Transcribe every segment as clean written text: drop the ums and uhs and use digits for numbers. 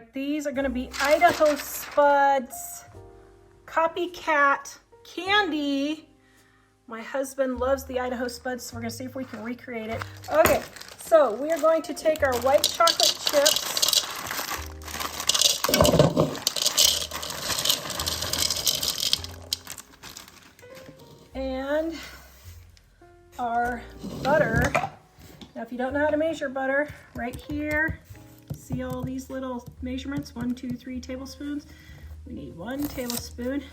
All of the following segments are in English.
right, these are gonna be Idaho Spuds CopyCat candy. My husband loves the Idaho Spuds, so we're gonna see if we can recreate it. Okay, so we are going to take our white chocolate chips and our butter. Now, if you don't know how to measure butter, right here, see all these little measurements? 1, 2, 3 tablespoons. We need 1 tablespoon.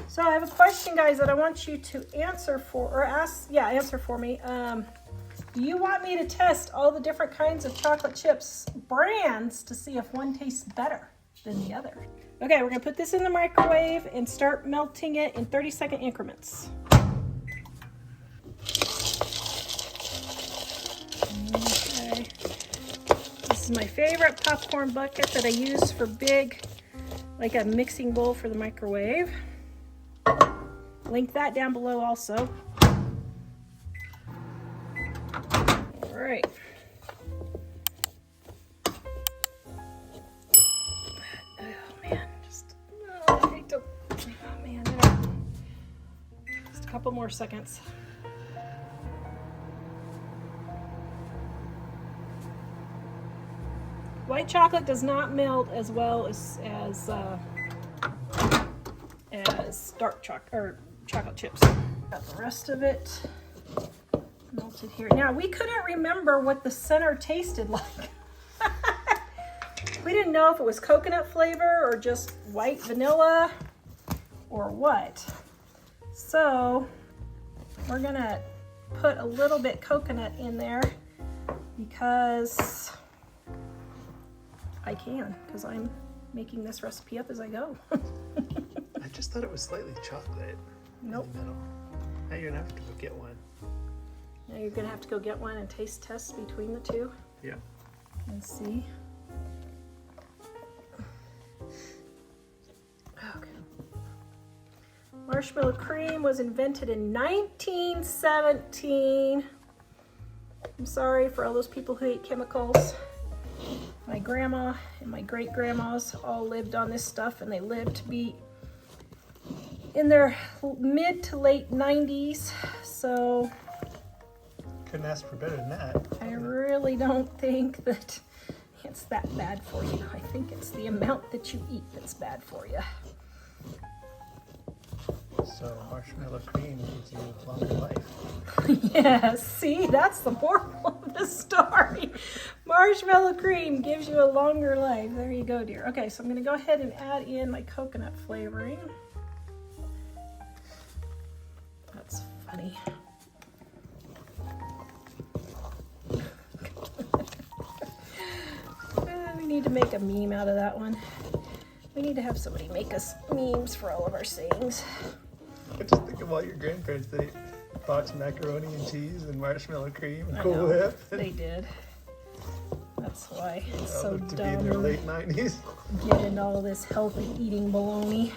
So I have a question, guys, that I want you to answer for, or ask, yeah, answer for me. Do you want me to test all the different kinds of chocolate chips brands to see if one tastes better than the other? Okay, we're gonna put this in the microwave and start melting it in 30-second increments. Okay. This is my favorite popcorn bucket that I use for big, like a mixing bowl for the microwave. Link that down below also. All right. Oh man, I hate to, oh man, just a couple more seconds. White chocolate does not melt as well as dark chocolate or chocolate chips. Got the rest of it melted here. Now we couldn't remember what the center tasted like. We didn't know if it was coconut flavor or just white vanilla or what. So we're gonna put a little bit coconut in there because I can, because I'm making this recipe up as I go. I just thought it was slightly chocolate. Nope. In the middle. Now you're gonna have to go get one. Now you're gonna have to go get one and taste test between the two. Yeah. And see. Okay. Marshmallow cream was invented in 1917. I'm sorry for all those people who eat chemicals. My grandma and my great-grandmas all lived on this stuff, and they lived to be in their mid to late 90s, so couldn't ask for better than that. I really don't think that it's that bad for you. I think it's the amount that you eat that's bad for you. So marshmallow cream gives you a longer life. Yes, see, that's the moral of the story. Marshmallow cream gives you a longer life. There you go, dear. Okay, so I'm gonna go ahead and add in my coconut flavoring. That's funny. We need to make a meme out of that one. We need to have somebody make us memes for all of our sayings. I just think of all your grandparents that ate boxed macaroni and cheese and marshmallow cream and Cool know, Whip. They did. That's why it's They all so looked to dumb. be in their late 90s. Get into all this healthy eating baloney.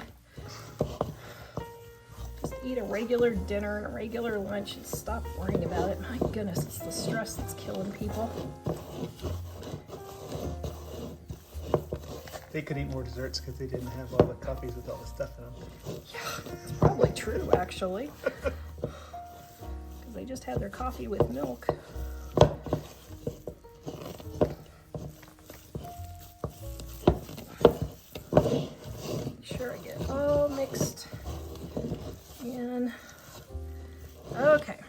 Just eat a regular dinner and a regular lunch and stop worrying about it. My goodness, it's the stress that's killing people. They could eat more desserts because they didn't have all the coffees with all the stuff in them. Yeah, that's probably true, actually. Because they just had their coffee with milk. Make sure I get all mixed in. Okay.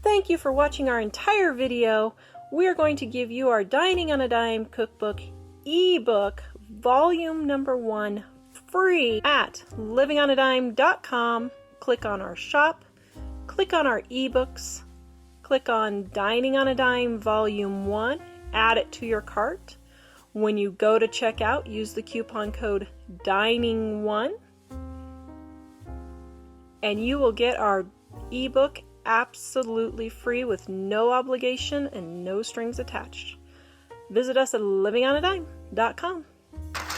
Thank you for watching our entire video. We are going to give you our Dining on a Dime cookbook ebook volume number 1 free at livingonadime.com. Click on our shop, click on our ebooks, click on Dining on a Dime volume 1, add it to your cart. When you go to checkout, use the coupon code DINING1 and you will get our ebook absolutely free with no obligation and no strings attached. Visit us at livingonadime.com.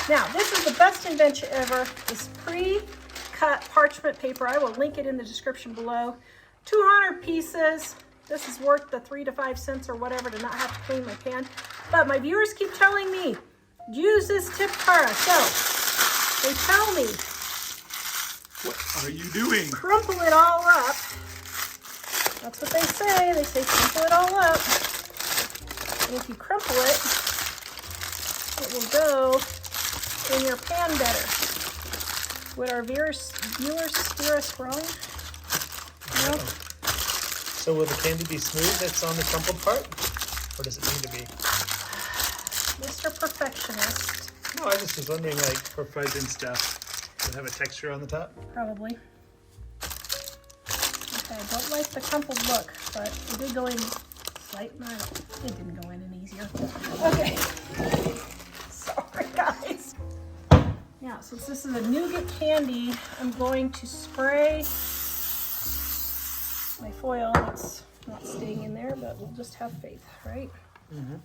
Now, this is the best invention ever. This pre-cut parchment paper. I will link it in the description below. 200 pieces. This is worth the 3 to 5 cents or whatever to not have to clean my pan. But my viewers keep telling me, use this tip Tara. So, they tell me, What are you doing? crumple it all up. That's what they say. They say crumple it all up. And if you crumple it, it will go in your pan better. Would our viewers steer us wrong? No? So will the candy be smooth that's on the crumpled part? Or does it need to be? Mr. Perfectionist. No, I just was wondering, like, for fudge and stuff, does it have a texture on the top? Probably. Okay, I don't like the crumpled look, but it did go in slight. No, it didn't go in any easier. Okay. Sorry, guys. Now, since this is a nougat candy, I'm going to spray my foil. It's not staying in there, but we'll just have faith, right? Mm-hmm.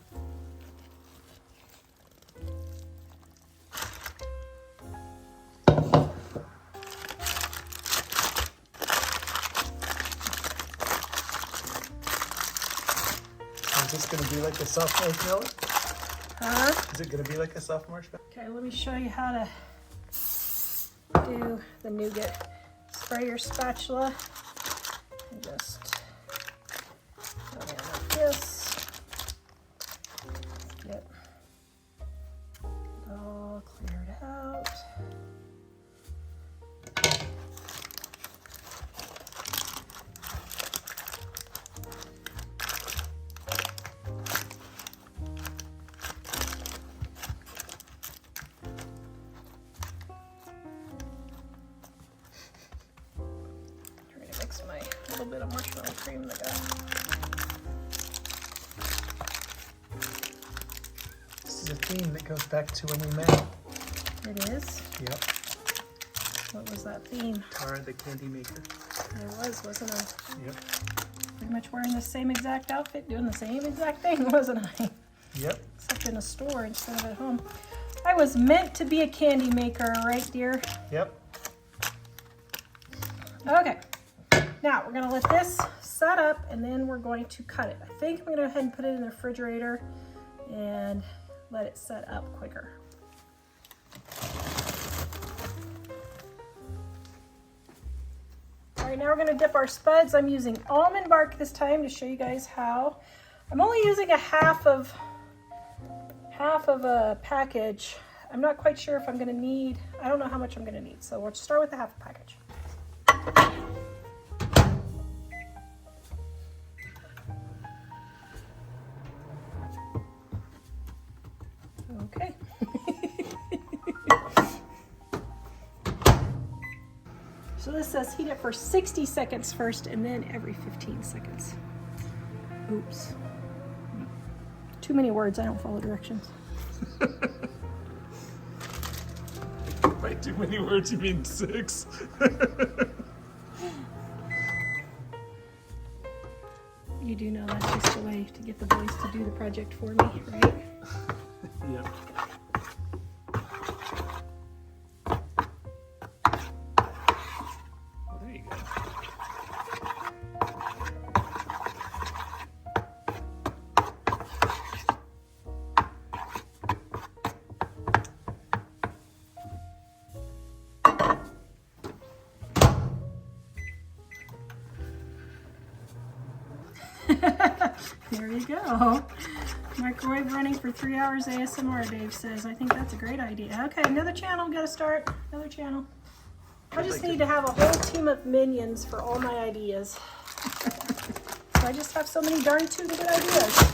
Is this going to be like a soft marshmallow? Huh? Is it going to be like a soft marshmallow? Okay, let me show you how to do the nougat. Spray your spatula and just go down like this. Get it all cleared out. My little bit of marshmallow cream that I got. This is a theme that goes back to when we met. It is? Yep. What was that theme? Tara the candy maker. It was, wasn't I? Yep. Pretty much wearing the same exact outfit, doing the same exact thing, wasn't I? Yep. Except in a store instead of at home. I was meant to be a candy maker, right, dear? Yep. Okay. Now, we're going to let this set up, and then we're going to cut it. I think I'm going to go ahead and put it in the refrigerator and let it set up quicker. All right, now we're going to dip our spuds. I'm using almond bark this time to show you guys how. I'm only using a half of a package. I'm not quite sure if I'm going to need, I don't know how much I'm going to need, so we'll start with the half a package. Okay. So this says heat it for 60 seconds first and then every 15 seconds. Oops. Too many words, I don't follow directions. By too many words, you mean 6? You do know that's just a way to get the boys to do the project for me, right? Yep. Well, there you go. There you go. Microwave running for 3 hours ASMR, Dave says. I think that's a great idea. Okay, another channel, gotta start. Another channel. I just need to have a whole team of minions for all my ideas. I just have so many darn too good ideas.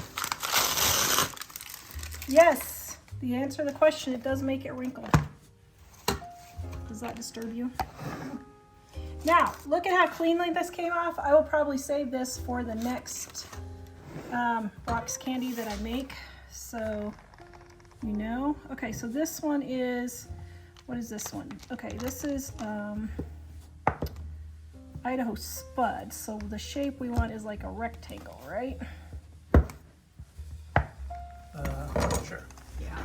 Yes, the answer to the question, it does make it wrinkle. Does that disturb you? Now, look at how cleanly this came off. I will probably save this for the next rocks candy that I make. So, you know. Okay, so this one is, what is this one? Okay, this is Idaho Spuds. So the shape we want is like a rectangle, right? Sure. Yeah.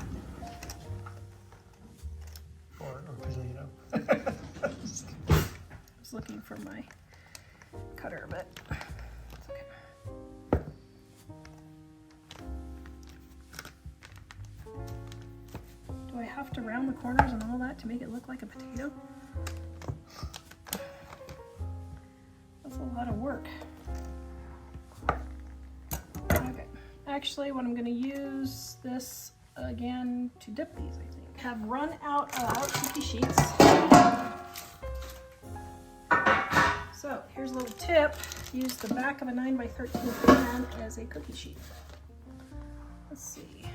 Or usually, you know. I was looking for my cutter, but it's okay. have to round the corners and all that to make it look like a potato? That's a lot of work. Okay, actually what I'm gonna use this again to dip these, I think. Have run out of cookie sheets. So here's a little tip. Use the back of a 9x13 pan as a cookie sheet. Let's see.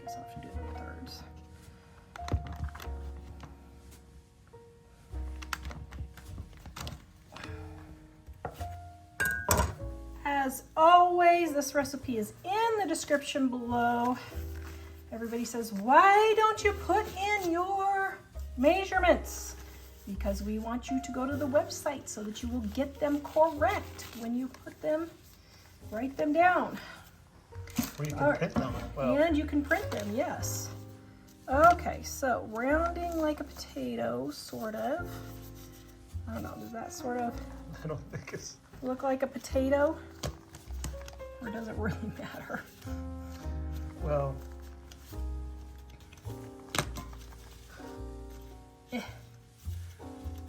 Guess I'll have to do it in thirds. As always, this recipe is in the description below. Everybody says, why don't you put in your measurements? Because we want you to go to the website so that you will get them correct when you put them, write them down. Or you can print them. Well, And you can print them, yes. Okay, so rounding like a potato, sort of. I don't know, does that sort of I don't think it's... look like a potato? Or does it really matter? Well...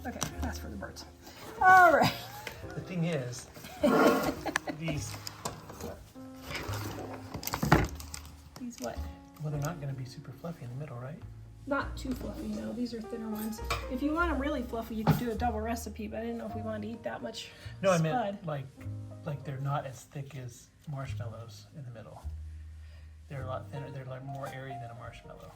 Okay, that's for the birds. All right. The thing is, these What? well, they're not going to be super fluffy in the middle, right? Not too fluffy, no. These are thinner ones. If you want them really fluffy, you could do a double recipe, but I didn't know if we wanted to eat that much No, I spud. meant like they're not as thick as marshmallows in the middle. They're a lot thinner. They're like more airy than a marshmallow.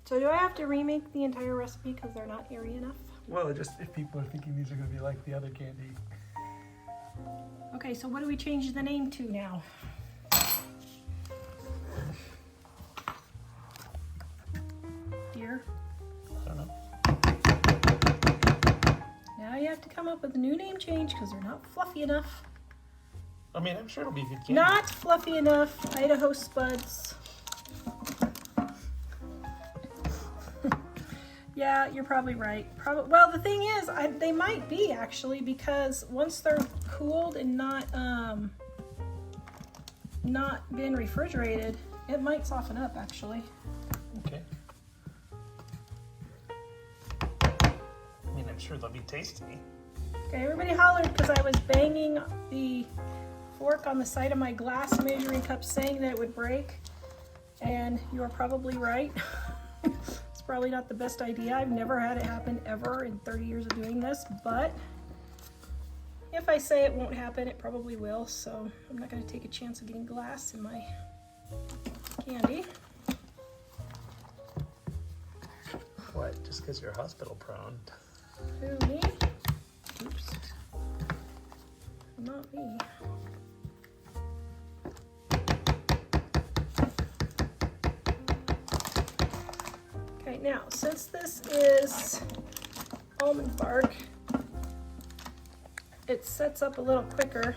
So do I have to remake the entire recipe because they're not airy enough? Well, just if people are thinking these are going to be like the other candy. Okay, so what do we change the name to now? Dear? I don't know. Now you have to come up with a new name change because they're not fluffy enough. I mean, I'm sure it'll be good candy. Not fluffy enough. Idaho Spuds. Yeah, you're probably right. Well, the thing is, they might be actually, because once they're cooled and not been refrigerated, it might soften up actually. Okay. I mean, I'm sure they'll be tasty. Okay, everybody hollered because I was banging the fork on the side of my glass measuring cup saying that it would break, and you are probably right. It's probably not the best idea. I've never had it happen ever in 30 years of doing this, but if I say it won't happen, it probably will, so I'm not going to take a chance of getting glass in my candy. What? Just because you're hospital prone? Who, me? Oops. Not me. Okay, now, since this is almond bark, it sets up a little quicker.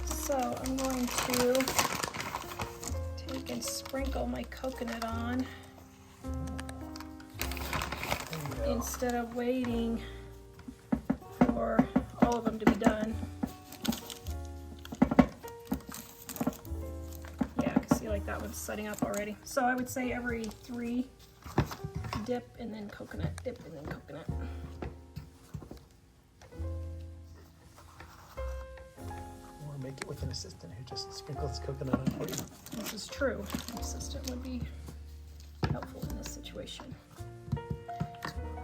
So I'm going to take and sprinkle my coconut on instead of waiting for all of them to be done. Yeah, I can see like that one's setting up already. So I would say every 3 dip and then coconut, dip and then coconut. Or make it with an assistant who just sprinkles coconut on for you. This is true. An assistant would be helpful in this situation.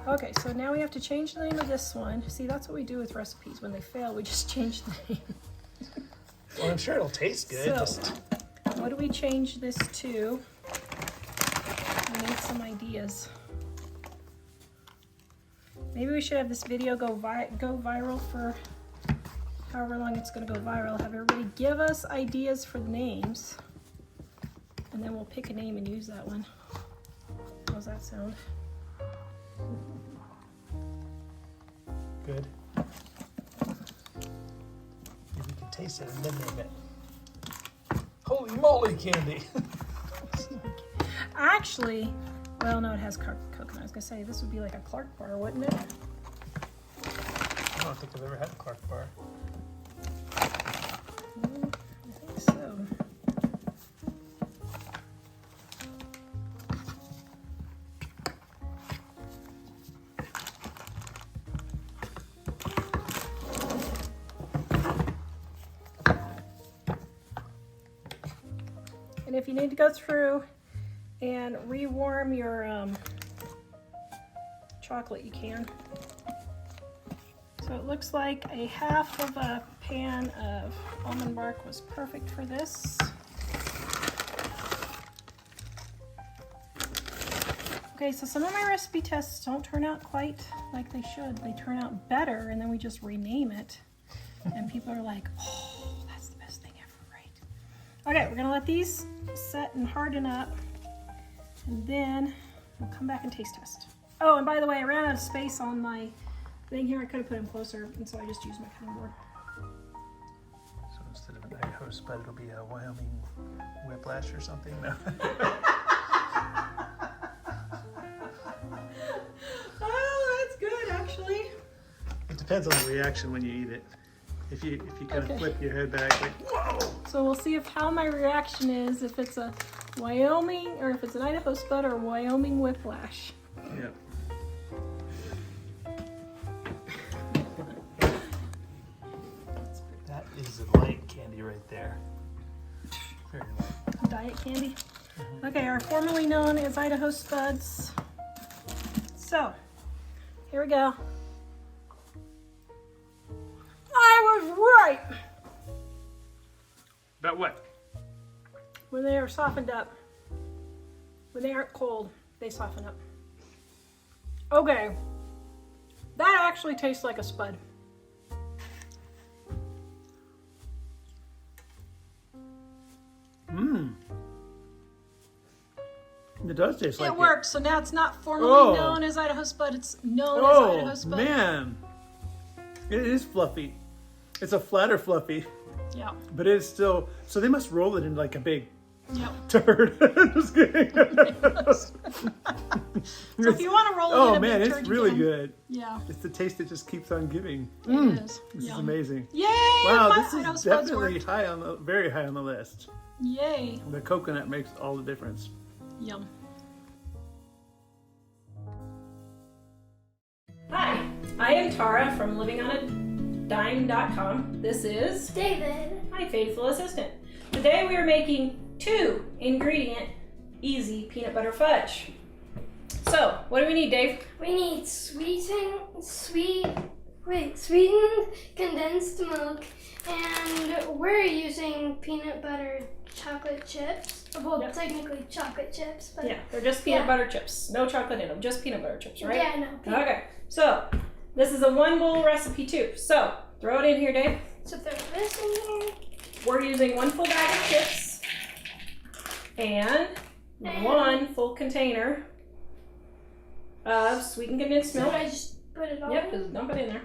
Okay, so now we have to change the name of this one. See, that's what we do with recipes. When they fail, we just change the name. Well, I'm sure it'll taste good. So, what do we change this to? We need some ideas. Maybe we should have this video go viral for however long it's going to go viral. Have everybody give us ideas for the names, and then we'll pick a name and use that one. How's that sound? Good. Maybe we can taste it and then name it. Holy moly, candy! Actually, well, no, it has coconut. I was gonna say this would be like a Clark bar, wouldn't it? I don't think I've ever had a Clark bar. And if you need to go through and rewarm your chocolate, you can. So it looks like a half of a pan of almond bark was perfect for this. Okay, so some of my recipe tests don't turn out quite like they should. They turn out better, and then we just rename it. And people are like, oh, that's the best thing ever, right? Okay, we're gonna let these set and harden up, and then we'll come back and taste test. Oh, and by the way, I ran out of space on my thing here. I could have put them closer, and so I just used my cutting board. So instead of an Idaho spud, it'll be a Wyoming whiplash or something? No. Oh, that's good, actually. It depends on the reaction when you eat it. If you kind of flip your head back, like, whoa! So we'll see how my reaction is, if it's a Wyoming, or if it's an Idaho spud or Wyoming whiplash. Yep. That is a light candy right there. Very light. Diet candy. Okay, our formerly known as Idaho Spuds. So, here we go. I was right! About what? When they are softened up, when they aren't cold, they soften up. Okay, that actually tastes like a spud. Mmm. It does taste like It works, so now it's not formally known as Idaho Spud, it's known as Idaho Spud. Oh, man. It is fluffy. It's a flatter fluffy, Yeah. but it is still, so they must roll it in like a big Yep. turd. Just kidding. So if you want to roll it in Oh a man, big it's turd, you really can. good. Yeah. It's the taste that just keeps on giving. It is. This is Yum. amazing. Yay! Wow, my this Idaho is Spuds definitely worked. high on the, very high on the list. Yay. The coconut makes all the difference. Yum. Hi, I am Tara from livingonadime.com. This is David. my faithful assistant. Today we are making 2-ingredient easy peanut butter fudge. So, what do we need, Dave? We need sweetened condensed milk, and we're using peanut butter chocolate chips. Well, Yep. technically chocolate chips, but Yeah, they're just peanut Yeah. butter chips. No chocolate in them, just peanut butter chips, right? yeah, no. Okay, so this is a 1-bowl recipe too. So, throw it in here, Dave. So throw this in here. We're using 1 full bag of chips and 1 full container of sweetened condensed So milk. I just put it all Yep, in? just dump it in there.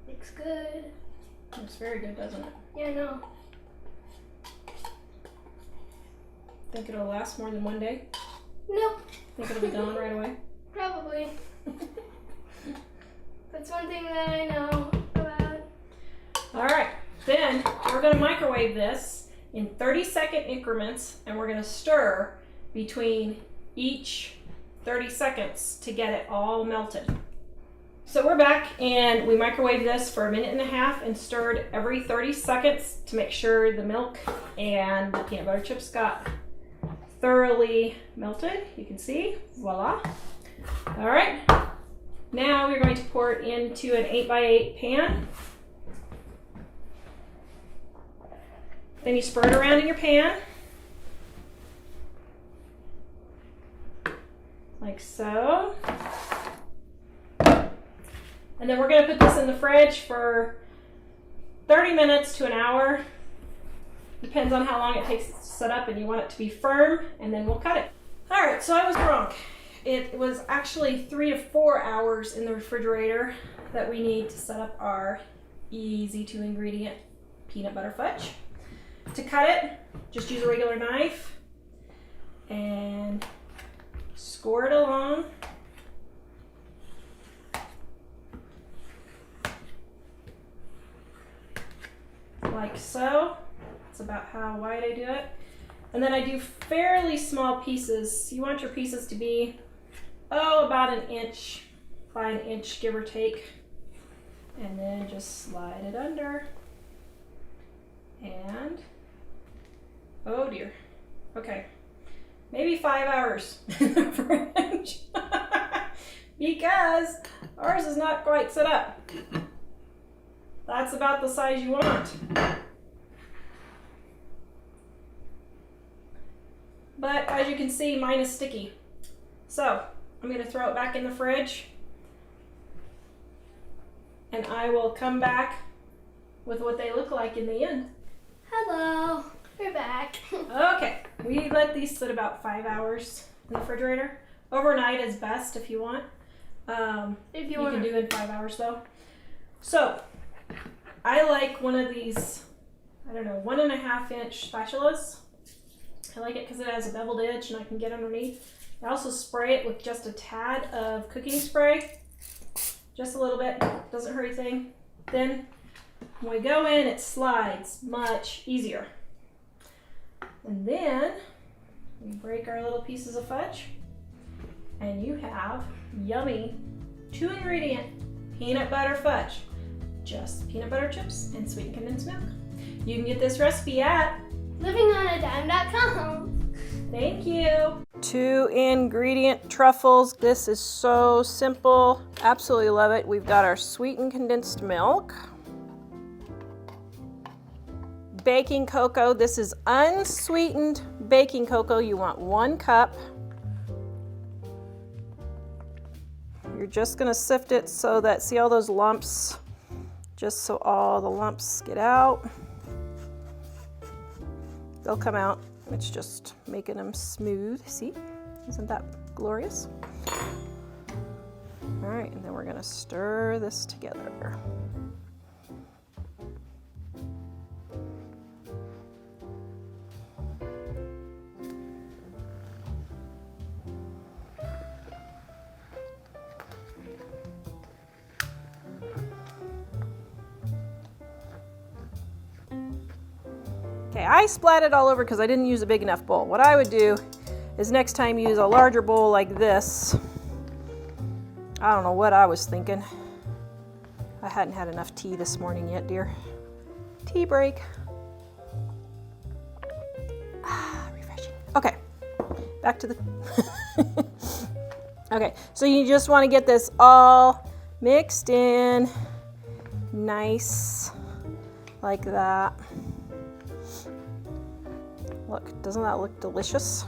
Looks good. Looks very good, doesn't it? Yeah, no. Think it'll last more than 1 day? Nope. Think it'll be gone right away? Probably. That's one thing that I know about. Alright, then we're going to microwave this in 30-second increments, and we're going to stir between each 30 seconds to get it all melted. So we're back, and we microwaved this for 1.5 minutes and stirred every 30 seconds to make sure the milk and the peanut butter chips got thoroughly melted. You can see, voila. All right, now we're going to pour it into an 8x8 pan. Then you spread it around in your pan, like so. And then we're going to put this in the fridge for 30 minutes to an hour. Depends on how long it takes to set up, and you want it to be firm, and then we'll cut it. All right, so I was wrong. It was actually 3 to 4 hours in the refrigerator that we need to set up our easy 2-ingredient peanut butter fudge. To cut it, just use a regular knife and score it along. Like so. That's about how wide I do it. And then I do fairly small pieces. You want your pieces to be, about 1 inch by 1 inch, give or take. And then just slide it under. And Oh dear. Okay. Maybe 5 hours in the fridge. Because ours is not quite set up. That's about the size you want. But as you can see, mine is sticky. So I'm going to throw it back in the fridge. And I will come back with what they look like in the end. Hello, we're back. Okay, we let these sit about 5 hours in the refrigerator. Overnight is best if you want. If you can do it in 5 hours though. So, I like one of these, I don't know, 1.5 inch spatulas. I like it because it has a beveled edge and I can get underneath. I also spray it with just a tad of cooking spray. Just a little bit, doesn't hurt anything. Then, when we go in, it slides much easier. And then, we break our little pieces of fudge. And you have yummy 2-ingredient peanut butter fudge. Just peanut butter chips and sweetened condensed milk. You can get this recipe at livingonadime.com. Thank you. 2-ingredient truffles. This is so simple. Absolutely love it. We've got our sweetened condensed milk. Baking cocoa. This is unsweetened baking cocoa. You want 1 cup. You're just going to sift it so that, see all those lumps? Just so all the lumps get out. They'll come out. It's just making them smooth. See? Isn't that glorious? All right, and then we're going to stir this together. Okay, I splat it all over because I didn't use a big enough bowl. What I would do is next time use a larger bowl like this. I don't know what I was thinking. I hadn't had enough tea this morning yet, dear. Tea break. Refreshing. Okay, back to the... Okay, so you just want to get this all mixed in nice like that. Look, doesn't that look delicious?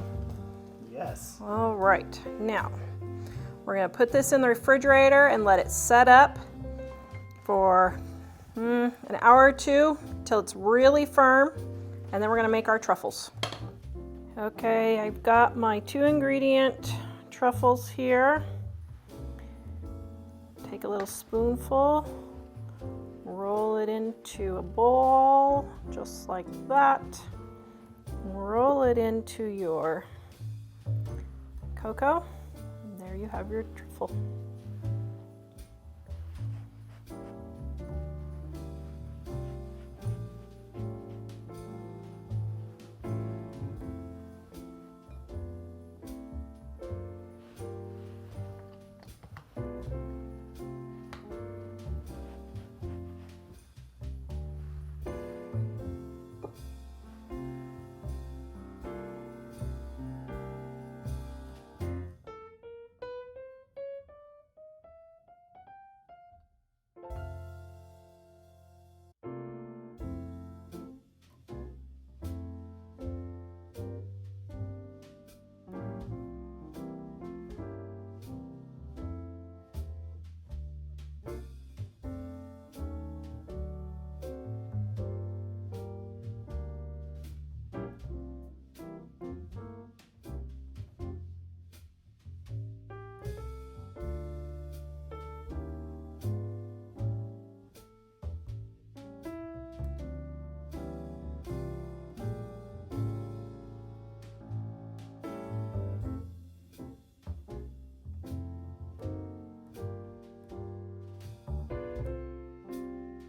Yes. All right, now we're gonna put this in the refrigerator and let it set up for an hour or two till it's really firm, and then we're gonna make our truffles. Okay, I've got my 2-ingredient truffles here. Take a little spoonful, roll it into a bowl, just like that. Roll it into your cocoa, and there you have your truffle.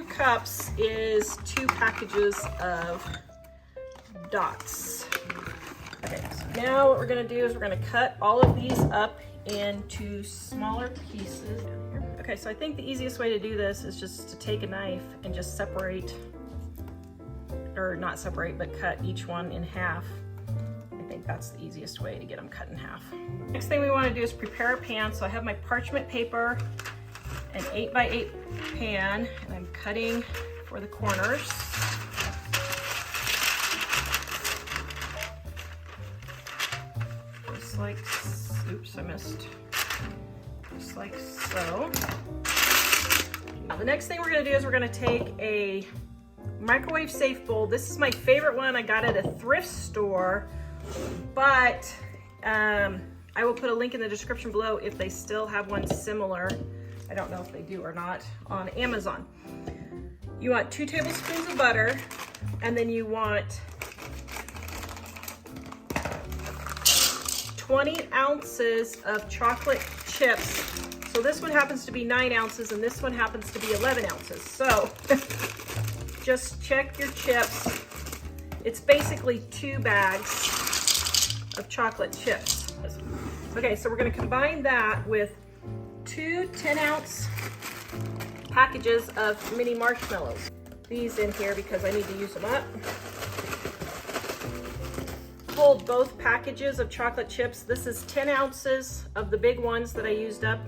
Cups is 2 packages of dots. Okay, so now what we're going to do is we're going to cut all of these up into smaller pieces. Okay, so I think the easiest way to do this is just to take a knife and just separate or not separate, but cut each one in half. I think that's the easiest way to get them cut in half. Next thing we want to do is prepare a pan. So I have my parchment paper, an 8x8 pan, and I'm cutting for the corners. Just like, oops, I missed. Just like so. Now the next thing we're gonna do is we're gonna take a microwave safe bowl. This is my favorite one. I got it at a thrift store, but I will put a link in the description below if they still have one similar. I don't know if they do or not, on Amazon. You want 2 tablespoons of butter, and then you want 20 ounces of chocolate chips. So this one happens to be 9 ounces, and this one happens to be 11 ounces. So just check your chips. It's basically 2 bags of chocolate chips. Okay, so we're gonna combine that with 2 10-ounce packages of mini marshmallows. These in here because I need to use them up. Hold both packages of chocolate chips. This is 10 ounces of the big ones that I used up.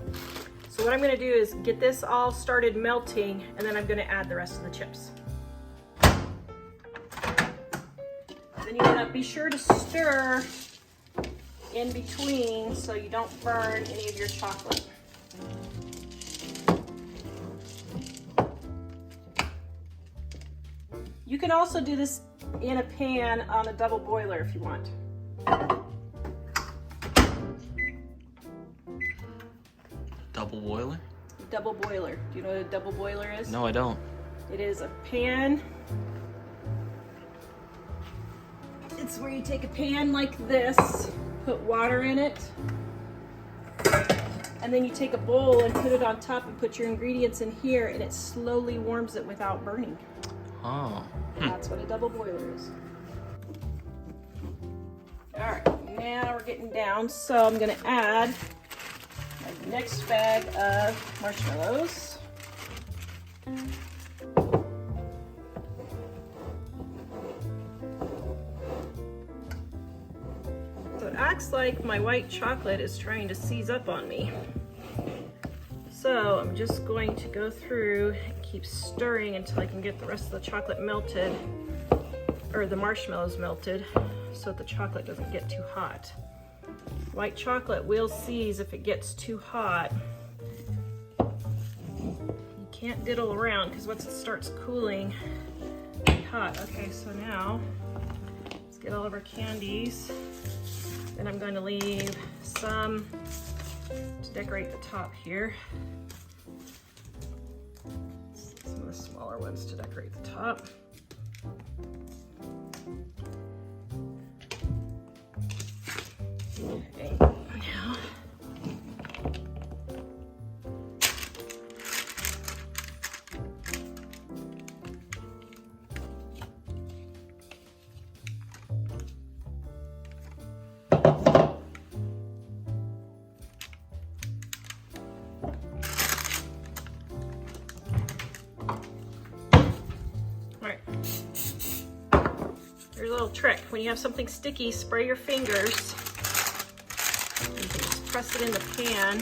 So what I'm gonna do is get this all started melting, and then I'm gonna add the rest of the chips. Then you wanna be sure to stir in between so you don't burn any of your chocolate. You can also do this in a pan on a double boiler if you want. Double boiler? Double boiler. Do you know what a double boiler is? No, I don't. It is a pan. It's where you take a pan like this, put water in it, and then you take a bowl and put it on top and put your ingredients in here, and it slowly warms it without burning. Oh. That's what a double boiler is. All right, now we're getting down. So I'm gonna add my next bag of marshmallows. So it acts like my white chocolate is trying to seize up on me. So I'm just going to go through and keep stirring until I can get the rest of the chocolate melted, or the marshmallows melted, so that the chocolate doesn't get too hot. White chocolate will seize if it gets too hot. You can't diddle around because once it starts cooling, it'll be hot. Okay, so now let's get all of our candies. Then I'm going to leave some to decorate the top here. Some of the smaller ones to decorate the top. Okay, now here's a little trick. When you have something sticky, spray your fingers. You can just press it in the pan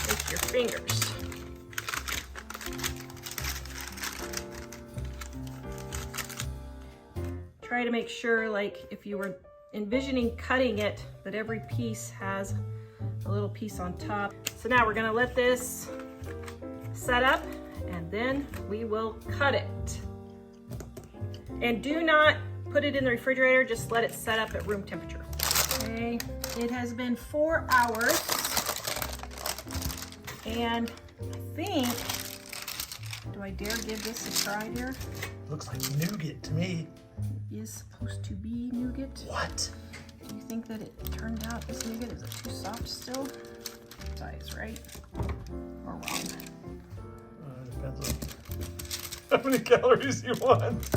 with your fingers. Try to make sure, like if you were envisioning cutting it, that every piece has a little piece on top. So now we're gonna let this set up, and then we will cut it. And do not put it in the refrigerator, just let it set up at room temperature. Okay, it has been 4 hours, and I think, do I dare give this a try, dear? Looks like nougat to me. It is supposed to be nougat. What? Do you think that it turned out as nougat? Is it too soft still? Size, right? Or wrong? Depends on how many calories you want.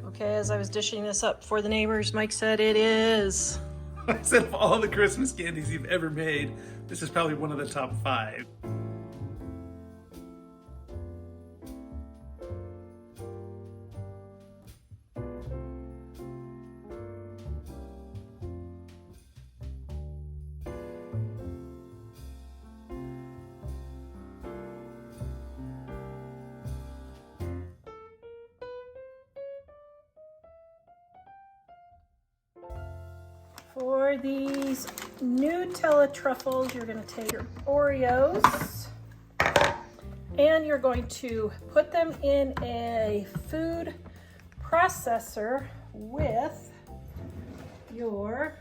Okay, as I was dishing this up for the neighbors, Mike said it is. I said of all the Christmas candies you've ever made, this is probably one of the top 5. For these Nutella truffles, you're going to take your Oreos and you're going to put them in a food processor with your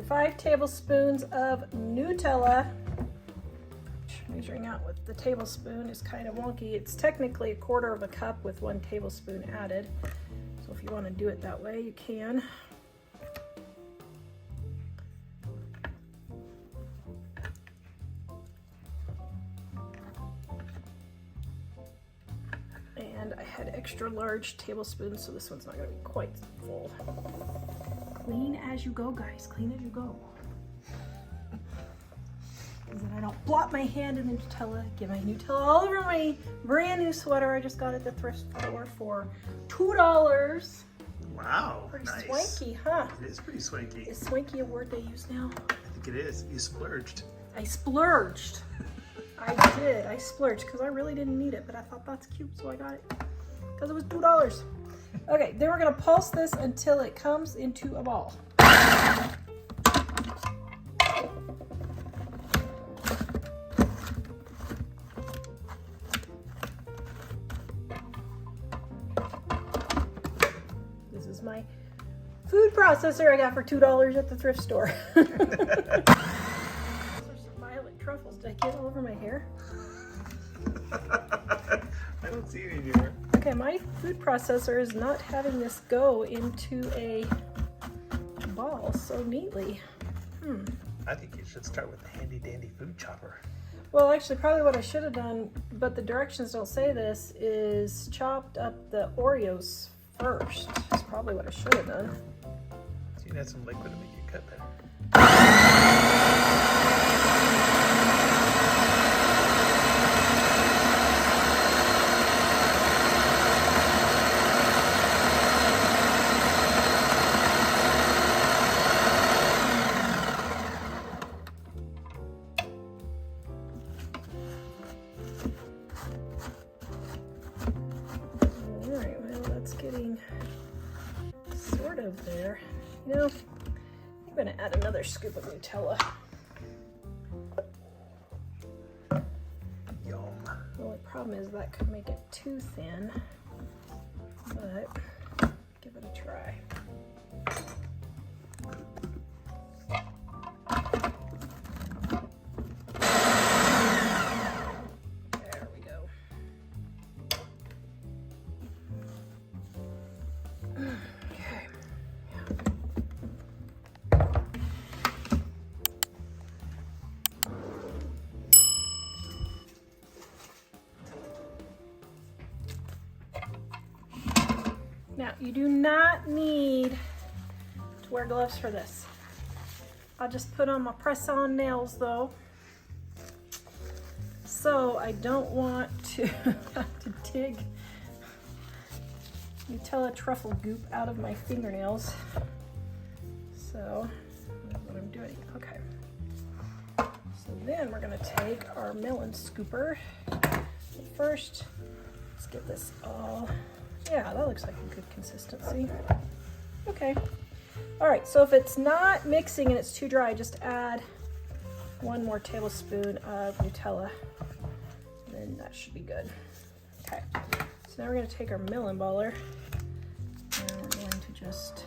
5 tablespoons of Nutella. Measuring out with the tablespoon is kind of wonky. It's technically 1/4 cup with 1 tablespoon added. So if you want to do it that way, you can. And I had extra large tablespoons, so this one's not going to be quite full. Clean as you go, guys. Clean as you go. So that I don't blot my hand in the Nutella. Get my Nutella all over my brand new sweater I just got at the thrift store for $2. Wow, Pretty nice. swanky, huh? It is pretty swanky. Is swanky a word they use now? I think it is. You splurged. I splurged. I did. I splurged because I really didn't need it, but I thought that's cute, so I got it because it was $2. Okay, then we're gonna pulse this until it comes into a ball. This is my food processor I got for $2 at the thrift store. There's some violet truffles. Did I get all over my hair? I don't see any here. Okay, my food processor is not having this go into a ball so neatly. I think you should start with the handy dandy food chopper. Well, actually, probably what I should have done, but the directions don't say this, is chopped up the Oreos first. That's probably what I should have done. So you can add some liquid to make it cut better. Alright, well, that's getting sort of there. You know, I'm going to add another scoop of Nutella. Yum. The only problem is that could make it too thin, but give it a try. There we go. Okay. Now, you do not need to wear gloves for this. I'll just put on my press-on nails though. So I don't want to have to dig Nutella truffle goop out of my fingernails. So that's what I'm doing. Okay. So then we're gonna take our melon scooper. First, let's get this all. Yeah, that looks like a good consistency. Okay. All right, so if it's not mixing and it's too dry, just add 1 more tablespoon of Nutella. And then that should be good. Okay, so now we're gonna take our melon baller and we're going to just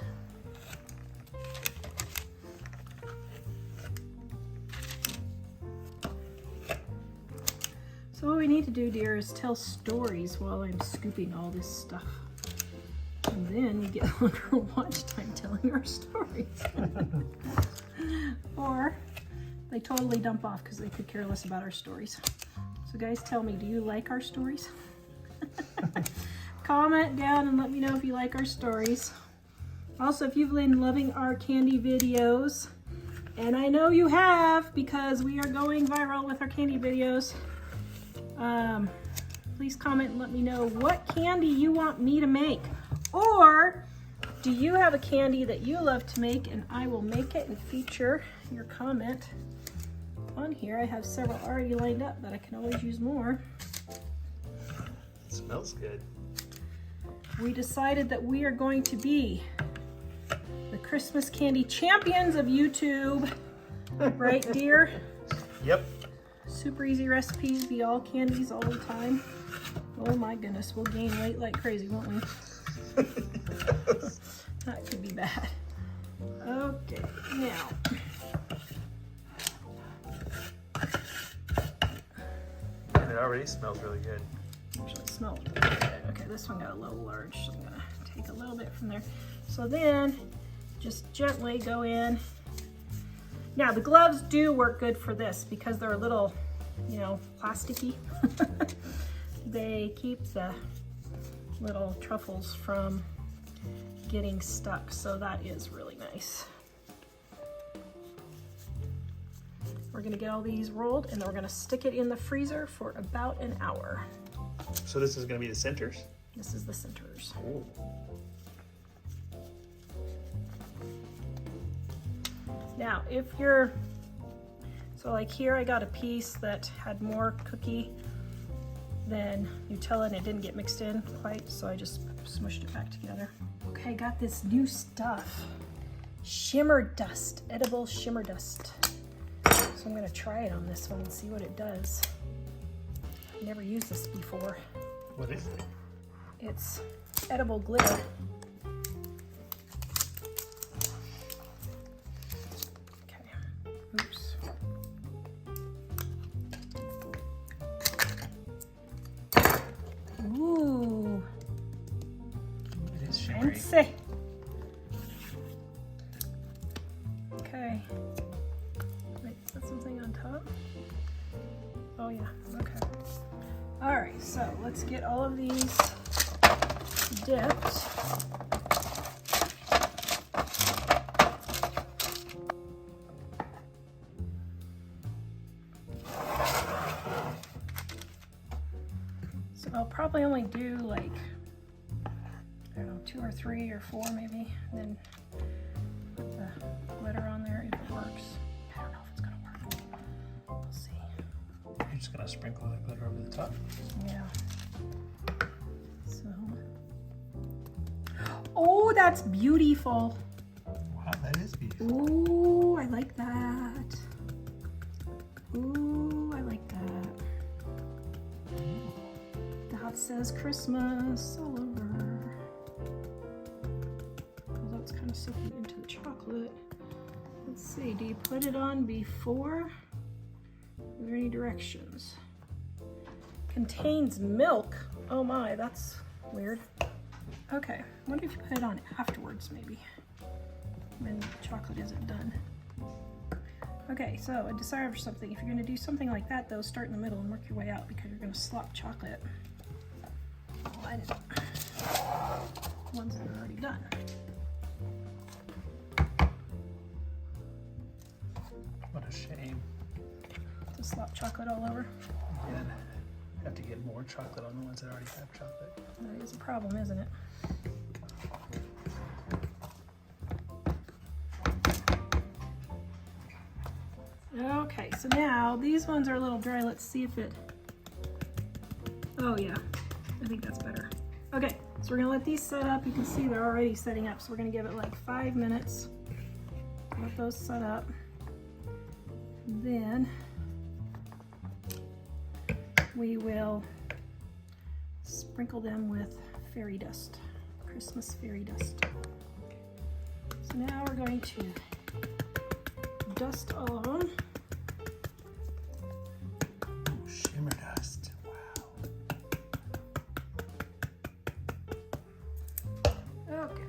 So what we need to do, dear, is tell stories while I'm scooping all this stuff. And then we get longer watch time telling our stories. Or they totally dump off because they could care less about our stories. So guys, tell me, do you like our stories? Comment down and let me know if you like our stories. Also, if you've been loving our candy videos, and I know you have because we are going viral with our candy videos, please comment and let me know what candy you want me to make. Or do you have a candy that you love to make and I will make it and feature your comment on here. I have several already lined up, but I can always use more. It smells good. We decided that we are going to be the Christmas candy champions of YouTube. Right, dear? Yep. Super easy recipes, be all candies all the time. Oh my goodness, we'll gain weight like crazy, won't we? That could be bad. Okay, now. And it already smells really good. Actually, it smelled good. Okay, this one got a little large, so I'm gonna take a little bit from there. So then, just gently go in. Now, the gloves do work good for this because they're a little, you know, plasticky. They keep the little truffles from getting stuck, so that is really nice. We're gonna get all these rolled and then we're gonna stick it in the freezer for about an hour. So this is going to be the centers? This is the centers. Ooh. Now, if you're, so like here I got a piece that had more cookie than Nutella and it didn't get mixed in quite, so I just smushed it back together. Okay, got this new stuff. Shimmer dust, edible shimmer dust. So I'm gonna try it on this one and see what it does. I've never used this before. What is it? It's edible glitter. Oops. Ooh, It is shimmery. fancy. Okay. Wait, is that something on top? Oh yeah, okay. All right, so let's get all of these dipped. I'll probably only do like, I don't know, 2 or 3 or 4 maybe, and then put the glitter on there if it works. I don't know if it's gonna work. We'll see. You're just going to sprinkle the glitter over the top? Yeah. So. Oh, that's beautiful. Wow, that is beautiful. Ooh, I like that. Ooh, I like that. That says Christmas all over. Although it's kind of soaking into the chocolate. Let's see, do you put it on before? Are there any directions? Contains milk. Oh my, that's weird. Okay, what if you put it on afterwards maybe? When the chocolate isn't done. Okay, so I decided for something. If you're gonna do something like that though, start in the middle and work your way out because you're gonna slop chocolate. Ones that are already done. What a shame. To slop chocolate all over. Again, have to get more chocolate on the ones that already have chocolate. That is a problem, isn't it? Okay, so now these ones are a little dry. Let's see if it, oh yeah, I think that's better. Okay, so we're gonna let these set up. You can see they're already setting up, so we're gonna give it like 5 minutes. Let those set up. Then we will sprinkle them with fairy dust, Christmas fairy dust. So now we're going to dust all of them. Oh, shimmer dust. Wow. Okay.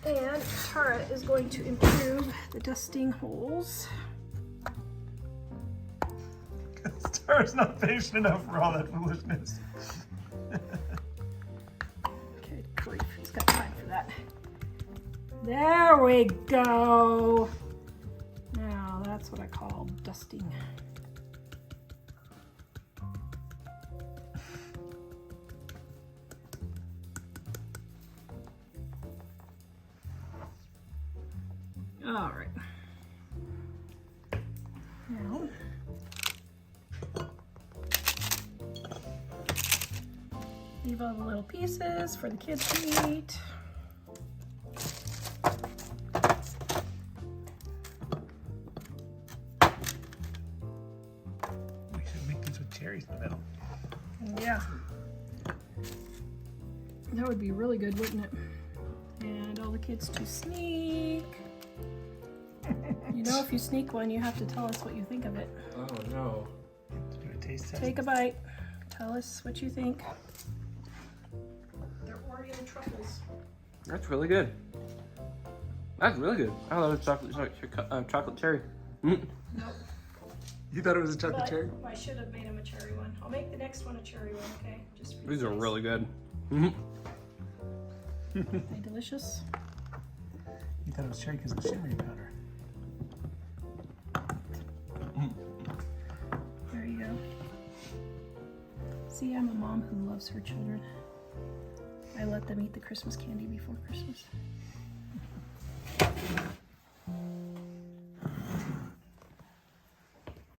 And Tara is going to improve the dusting holes. Tara's not patient enough for all that foolishness. Okay, grief, he's got time for that. There we go. Now that's what I call dusting. All right. Leave all the little pieces for the kids to eat. We should make these with cherries in the middle. Yeah. That would be really good, wouldn't it? And all the kids to sneak. You know, if you sneak one, you have to tell us what you think of it. Oh no. Do a taste test. Take a bite. Tell us what you think. They're Oreo truffles. That's really good. That's really good. I thought it was chocolate cherry. Mm. Nope. You thought it was a chocolate But cherry? I should have made them a cherry one. I'll make the next one a cherry one, okay? Just for you These are guys. really good. Mm. Are they delicious? You thought it was cherry because of the shimmery powder. There you go. See, I'm a mom who loves her children. I let them eat the Christmas candy before Christmas.